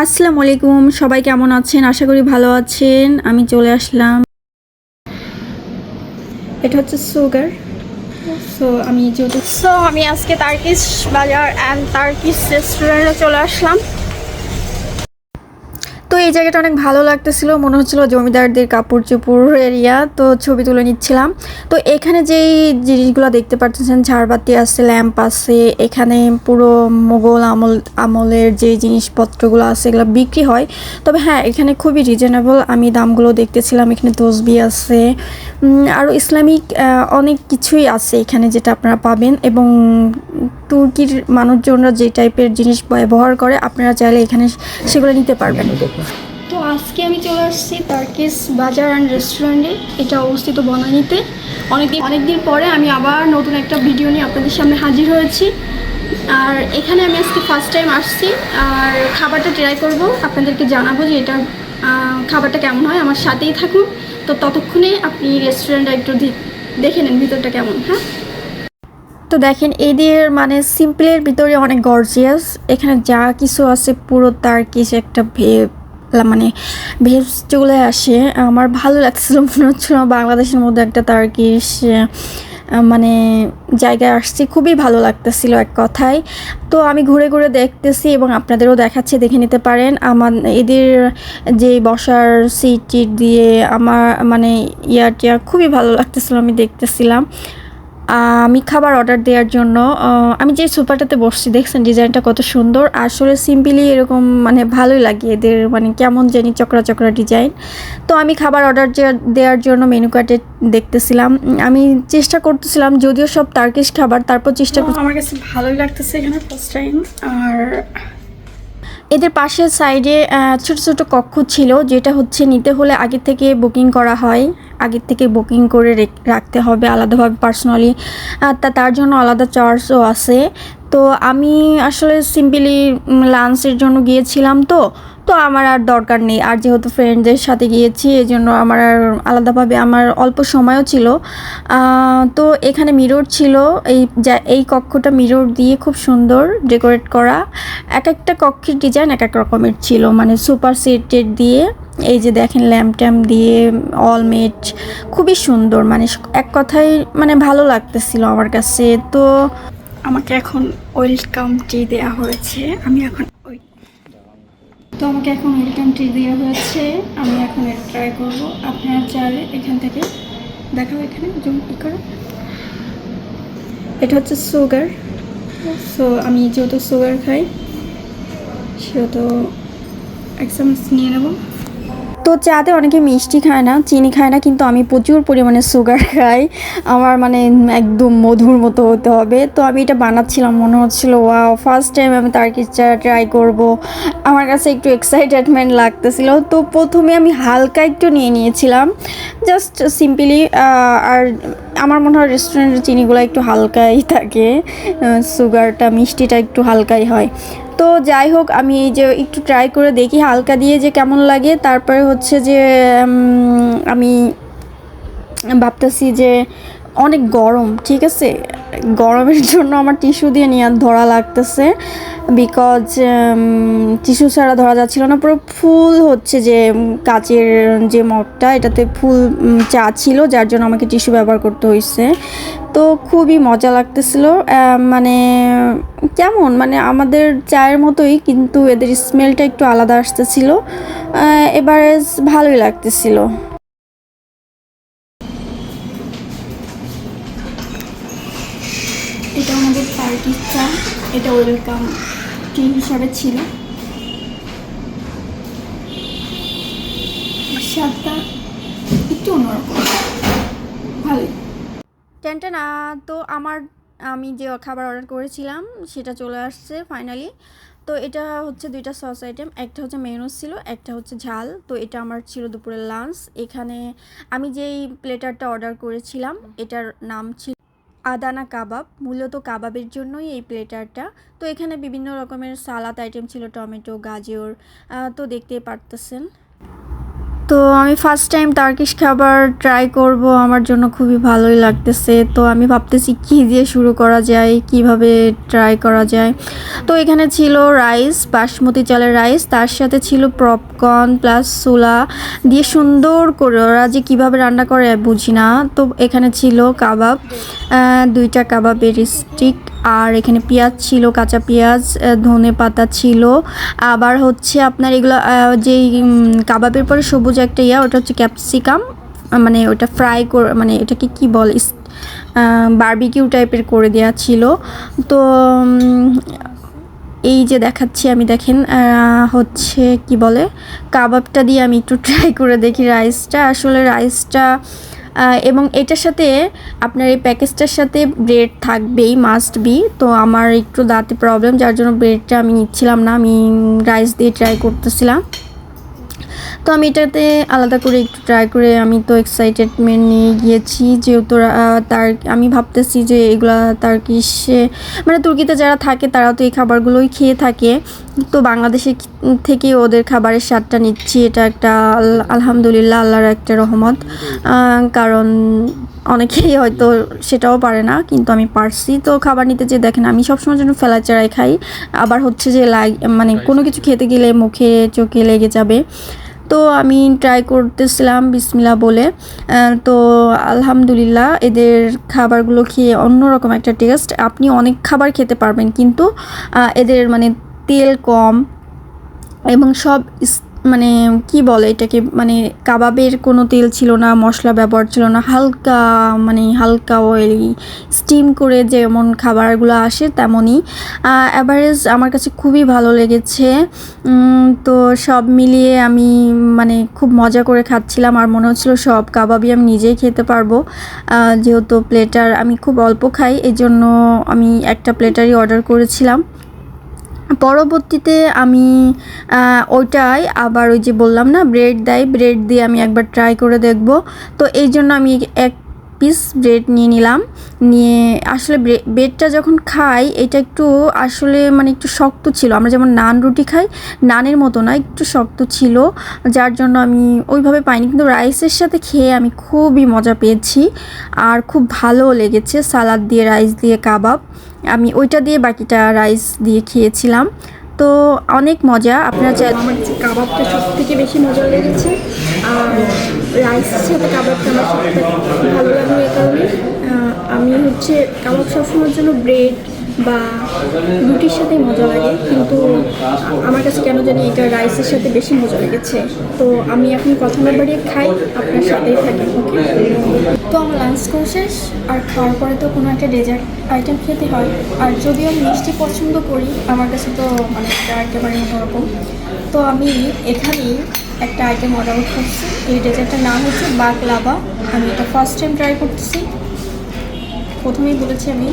আসসালামু আলাইকুম, সবাই কেমন আছেন? আশা করি ভালো আছেন। আমি চলে আসলাম। এটা হচ্ছে সুগার। আমি আজকে তার্কিশ বাজার অ্যান্ড তার্কিশ রেস্টুরেন্টে চলে আসলাম। তো এই জায়গাটা অনেক ভালো লাগতেছিল, মনে হচ্ছিল জমিদারদের কাপড় চোপড় এরিয়া। তো ছবি তুলে নিচ্ছিলাম। তো এখানে যেই জিনিসগুলো দেখতে পাচ্ছেন, ঝাড়বাতি আছে, ল্যাম্প আছে, এখানে পুরো মোগল আমলের যে জিনিসপত্রগুলো আছে এগুলো বিক্রি হয়। তবে হ্যাঁ, এখানে খুবই রিজনেবল। আমি দামগুলো দেখতেছিলাম। এখানে তসবি আছে, আরও ইসলামিক অনেক কিছুই আছে এখানে, যেটা আপনারা পাবেন। এবং তুর্কির মানুষজনরা যে টাইপের জিনিস ব্যবহার করে, আপনারা চাইলে এখানে সেগুলো নিতে পারবেন। তো আজকে আমি চলে আসছি তার্কিশ বাজার অ্যান্ড রেস্টুরেন্টে। এটা অবস্থিত বনানীতে। অনেকদিন পরে আমি আবার নতুন একটা ভিডিও নিয়ে আপনাদের সামনে হাজির হয়েছি। আর এখানে আমি আজকে ফার্স্ট টাইম আসছি। আর খাবারটা ট্রাই করব, আপনাদেরকে জানাবো যে এটা খাবারটা কেমন হয়। আমার সাথেই থাকুন। তো ততক্ষণে আপনি রেস্টুরেন্টটা একটু দেখে নেন ভিতরটা কেমন। হ্যাঁ, তো দেখেন এদের মানে সিম্পলের ভিতরে অনেক গর্জিয়াস। এখানে যা কিছু আছে পুরো তার্কিশ একটা মানে ভেব চলে আসে। আমার ভালো লাগছিল, মনে হচ্ছিল বাংলাদেশের মধ্যে একটা তার্কিশ মানে জায়গায় আসছি। খুবই ভালো লাগতেছিল এক কথায়। তো আমি ঘুরে ঘুরে দেখতেছি এবং আপনাদেরও দেখাচ্ছি, দেখে নিতে পারেন। আমার এদের যে বসার সিট দিয়ে আমার মানে টিয়া খুবই ভালো লাগতেছিল, আমি দেখতেছিলাম। আমি খাবার অর্ডার দেওয়ার জন্য আমি যে সোফাটাতে বসছি, দেখছেন ডিজাইনটা কত সুন্দর। আসলে সিম্পলি এরকম মানে ভালোই লাগে এদের, মানে কেমন জানি চকরা চকরা ডিজাইন। তো আমি খাবার অর্ডার দেওয়ার জন্য মেনু কার্ডে দেখতেছিলাম। আমি চেষ্টা করতেছিলাম, যদিও সব তার্কিশ খাবার, তারপর চেষ্টা করছি। আমার কাছে ভালোই লাগতেছে এখানে ফার্স্ট টাইম। আর এদের পাশের সাইডে ছোট ছোট কক্ষ ছিল, যেটা হচ্ছে নিতে হলে আগে থেকে বুকিং করা হয়। আগের থেকে বুকিং করে রাখতে হবে আলাদাভাবে পার্সোনালি। তার জন্য আলাদা চার্জও আছে। তো আমি আসলে সিম্পলি লাঞ্চের জন্য গিয়েছিলাম। তো তো আমার আর দরকার নেই। আর যেহেতু ফ্রেন্ডদের সাথে গিয়েছি, এই জন্য আমার আর আলাদাভাবে আমার অল্প সময়ও ছিল। তো এখানে মিরর ছিল। এই কক্ষটা মিরর দিয়ে খুব সুন্দর ডেকোরেট করা। এক একটা কক্ষের ডিজাইন এক এক রকমের ছিল, মানে সুপার সেটেড দিয়ে। এই যে দেখেন ল্যাম্প ট্যাম্প দিয়ে অলমেট, খুবই সুন্দর। মানে এক কথায় মানে ভালো লাগতেছিল আমার কাছে। তো আমাকে এখন ওয়েলকাম টি দেওয়া হয়েছে। আমাকে এখন ওয়েলকাম টি দেওয়া হয়েছে। আমি এখন এটা ট্রাই করবো। আপনারা চাইলে এখান থেকে দেখাবো, এখানে জুম করে। এটা হচ্ছে সুগার। সো আমি যেহেতু সুগার খাই, সেহেতু এক চামচ নিয়ে নেব। তো চাতে অনেকে মিষ্টি খায় না, চিনি খায় না, কিন্তু আমি প্রচুর পরিমাণে সুগার খাই। আমার মানে একদম মধুর মতো হতে হবে। তো আমি এটা বানাচ্ছিলাম, মনে হচ্ছিলো ওয়াও, ফার্স্ট টাইম আমি তার্কিশ চা ট্রাই করব। আমার কাছে একটু এক্সাইটেডমেন্ট লাগতেছিল। তো প্রথমে আমি হালকা একটু নিয়ে নিয়েছিলাম, জাস্ট সিম্পলি। আর আমার মনে হয় রেস্টুরেন্টের চিনিগুলো একটু হালকাই থাকে, সুগারটা মিষ্টিটা একটু হালকাই হয়। তো যাই হোক, আমি এই যে একটু ট্রাই করে দেখি হালকা দিয়ে যে কেমন লাগে। তারপরে হচ্ছে যে আমি ভাবতেছি যে অনেক গরম, ঠিক আছে, গরমের জন্য আমার টিস্যু দিয়ে নিয়ে ধরা লাগতেছে। বিকজ টিস্যু ছাড়া ধরা যাচ্ছিল না। পুরো ফুল হচ্ছে যে কাচের যে মগটা, এটাতে ফুল চা ছিল, যার জন্য আমাকে টিস্যু ব্যবহার করতে হয়েছে। তো খুবই মজা লাগতেছিল। মানে কেমন, মানে আমাদের চায়ের মতোই, কিন্তু এদের স্মেলটা একটু আলাদা আসতেছিল। এবারে ভালোই লাগতেছিল। এটা আমাদের পার্টির চা। এটা ওয়েলকাম টি হিসাবে ছিল। স্বাদটা একটু অন্যরকম, ভালোই। টেনটেনা। তো আমি যে খাবার অর্ডার করেছিলাম সেটা চলে আসছে ফাইনালি। তো এটা হচ্ছে দুইটা সস আইটেম, একটা হচ্ছে মেয়োনিজ ছিল, একটা হচ্ছে ঝাল। তো এটা আমার ছিল দুপুরের লাঞ্চ। এখানে আমি যেই প্লেটারটা অর্ডার করেছিলাম, এটার নাম ছিল আদানা কাবাব। মূলত কাবাবের জন্যই এই প্লেটারটা। তো এখানে বিভিন্ন রকমের সালাদ আইটেম ছিল, টমেটো, গাজর, তো দেখতেই পারতেছেন। তো তো আমি ফার্স্ট টাইম টার্কিশ খাবার ট্রাই করব, আমার জন্য খুবই ভালোই লাগতেছে। তো আমি ভাবতেছি কী দিয়ে শুরু করা যায়, কিভাবে ট্রাই করা যায়। তো এখানে ছিল রাইস, বাসমতি চালের রাইস, তার সাথে ছিল পপকর্ন প্লাস ছোলা দিয়ে সুন্দর করে, ওরা যে কীভাবে রান্না করে বুঝি না। তো এখানে ছিল কাবাব, 2টা কাবাবের স্টিক, আর এখানে পেঁয়াজ ছিল, কাঁচা পেঁয়াজ, ধনে পাতা ছিল, আবার হচ্ছে আপনার এগুলো যেই কাবাবের পরে সবুজ একটা ওটা হচ্ছে ক্যাপসিকাম, মানে ওটা ফ্রাই করে, মানে এটাকে কি বলে, বারবিকিউ টাইপের করে দেওয়া ছিল। তো এই যে দেখাচ্ছি আমি, দেখেন হচ্ছে কি বলে, কাবাবটা দিয়ে আমি একটু ট্রাই করে দেখি রাইসটা। আসলে রাইসটা এবং এটার সাথে আপনার এই প্যাকেজটার সাথে ব্রেড থাকবেই, মাস্ট বি। তো আমার একটু দাঁতে প্রবলেম, যার জন্য ব্রেডটা আমি নিচ্ছিলাম না, আমি রাইস দিয়ে ট্রাই করতেছিলাম। তো আমি এটাতে আলাদা করে একটু ট্রাই করে আমি তো এক্সাইটেডমেন্ট নিয়ে গিয়েছি, যেহেতু তার আমি ভাবতেছি যে এগুলা তার্কিশে, মানে তুর্কিতে যারা থাকে তারা তো এই খাবারগুলোই খেয়ে থাকে। তো বাংলাদেশে থেকে ওদের খাবারের স্বাদটা নিচ্ছি, এটা একটা আলহামদুলিল্লাহ আল্লাহর একটা রহমত। কারণ অনেকেই হয়তো সেটাও পারে না, কিন্তু আমি পারছি। তো খাবার নিতে যে দেখেন, আমি সবসময় জন্য ফেলাচারাই খাই, আবার হচ্ছে যে মানে কোনো কিছু খেতে গেলে মুখে চোখে লেগে যাবে। তো আমি ট্রাই করতেছিলাম বিসমিল্লাহ বলে। তো আলহামদুলিল্লাহ এদের খাবারগুলো খেয়ে অন্যরকম একটা টেস্ট। আপনি অনেক খাবার খেতে পারবেন, কিন্তু এদের মানে তেল কম, এবং সব মানে কি বলে এটাকে, মানে কাবাবের কোনো তেল ছিল না, মশলা ব্যবহার ছিল না, হালকা মানে হালকা অয়েলি, স্টিম করে যেমন খাবারগুলো আসে তেমনই। অ্যাভারেজ আমার কাছে খুবই ভালো লেগেছে। তো সব মিলিয়ে আমি মানে খুব মজা করে খাচ্ছিলাম, আর মনে হচ্ছিলো সব কাবাবই আমি নিজেই খেতে পারবো। যেহেতু প্লেটার আমি খুব অল্প খাই, এই জন্য আমি একটা প্লেটারই অর্ডার করেছিলাম। পরবর্তীতে আমি ওইটাই আবার ওই যে বললাম না ব্রেড দেয়, ব্রেড দিয়ে আমি একবার ট্রাই করে দেখব। তো এই জন্য আমি এক পিস ব্রেড নিয়ে নিলাম। নিয়ে আসলে ব্রেডটা যখন খাই, এটা একটু আসলে মানে একটু শক্ত ছিল, আমরা যেমন নান রুটি খাই নানের মতো না, একটু শক্ত ছিল, যার জন্য আমি ওইভাবে পাইনি। কিন্তু রাইসের সাথে খেয়ে আমি খুবই মজা পেয়েছি, আর খুব ভালো লেগেছে। সালাদ দিয়ে, রাইস দিয়ে কাবাব, আমি ওইটা দিয়ে বাকিটা রাইস দিয়ে খেয়েছিলাম। তো অনেক মজা। আপনারা চাইলে, আমার কাছে কাবাবটা সব থেকে বেশি মজা লেগেছে, আর রাইসের সাথে কাবাবটা আমার সবথেকে ভালো লাগলো। এই কারণে আমি হচ্ছে কাবাব সবসময়ের জন্য ব্রেড বা রুটির সাথেই মজা লাগে, কিন্তু আমার কাছে কেন জানি এটা রাইসের সাথে বেশি মজা লেগেছে। তো আমি এখন কথা না বাড়িয়ে খাই, আপনার সাথেই থাকি। ওকে, তো আমার লাঞ্চ করে শেষ, আর খাওয়ার পরে তো কোনো একটা ডেজার্ট আইটেম খেতে হয়। আর যদিও আমি মিষ্টি পছন্দ করি, আমার কাছে তো মানে একটা একেবারে অন্যরকম। তো আমি এখানেই একটা আইটেম অর্ডার করছি, এই ডেজার্টটার নাম হচ্ছে বাকলাভা। আমি এটা ফার্স্ট টাইম ট্রাই করতেছি। প্রথমেই বলেছি আমি,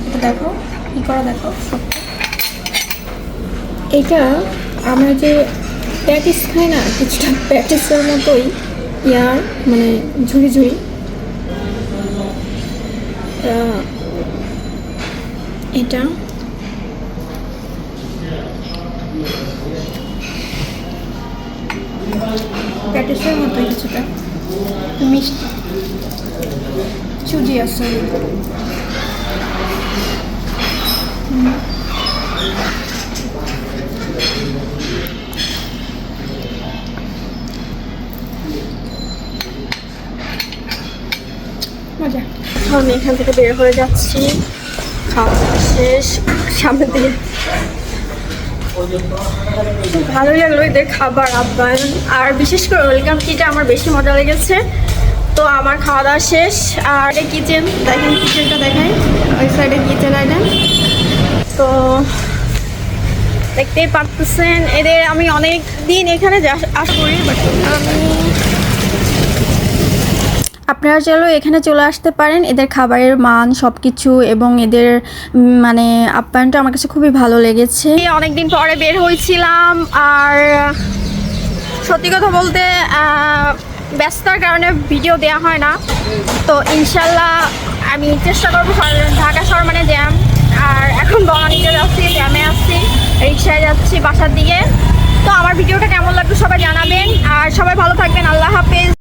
এটা দেখো কী করা, দেখো এটা আমরা যে প্যাটিস খাই না, কিছুটা প্যাটিসের মতোই ইয়ার, মানে ঝুড়ি ঝুড়ি। এটা প্যাটিসের মতোই কিছুটা মিষ্টি, সুজি আছে। মজা। আমি এখান থেকে বের হয়ে যাচ্ছি, খাওয়া শেষ, সামনের দিকে। ভালোই লাগলো এদের খাবার আপ্যায়ন, আর বিশেষ করে ওয়েলকাম টিটা আমার বেশি মজা লেগেছে। তো আমার খাওয়া দাওয়া শেষ, আর এটা কিচেন দেখেন, কিচেনটা দেখাই, ওই সাইডে কিচেন আইটেম। তো দেখতেই পাচ্ছেন এদের আমি অনেক দিন এখানে আশা করি, বাট আপনারা চলো এখানে চলে আসতে পারেন। এদের খাবারের মান সব কিছু এবং এদের মানে আপ্যায়নটা আমার কাছে খুবই ভালো লেগেছে। অনেকদিন পরে বের হয়েছিলাম, আর সত্যি কথা বলতে ব্যস্ততার কারণে ভিডিও দেওয়া হয় না। তো ইনশাল্লাহ আমি চেষ্টা করবো। ঢাকা শহর মানে জ্যাম, আর এখন বনানীতে যাচ্ছি, জ্যামে আসছি, রিক্সায় যাচ্ছি বাসার দিকে। তো আমার ভিডিওটা কেমন লাগলো সবাই জানাবেন, আর সবাই ভালো থাকবেন। আল্লাহ হাফেজ।